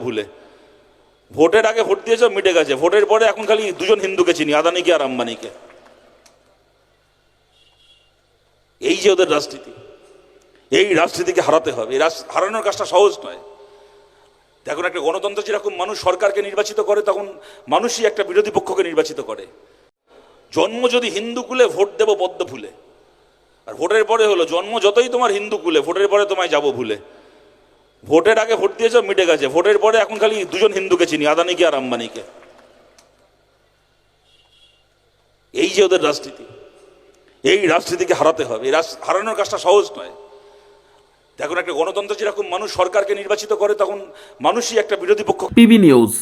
ভুলে ভোটের আগে ভোট দিয়েছো, মিটে গেছে। ভোটের পরে এখন খালি দুজন হিন্দুকে চিনি, আদানিকে আর আম্বানিকে। এই যে ওদের রাজনীতি, এই রাজনীতিকে হারাতে হবে। এই হারানোর কাজটা সহজ নয়। দেখুন, একটা গণতন্ত্র যেরকম মানুষ সরকারকে নির্বাচিত করে, তখন মানুষই একটা বিরোধী পক্ষকে নির্বাচিত করে। জন্ম যদি হিন্দু কুলে, ভোট দেবো পদ্ম ফুলে। আর ভোটের পরে হলো জন্ম যতই তোমার হিন্দু কুলে, ভোটের পরে তোমায় যাবো ভুলে। ভোটের আগে ভোট দিয়েছো, মিটে গেছে। ভোটের পরে এখন খালি দুজন হিন্দুকে চিনি, আদানিকে আর আম্বানিকে। এই যে ওদের রাজনীতি, এই রাজনীতিকে হারাতে হবে। এই হারানোর কাজটা সহজ নয়। দেখুন, একটা গণতন্ত্র যেরকম মানুষ সরকারকে নির্বাচিত করে, তখন মানুষই একটা বিরোধী পক্ষ। PB news.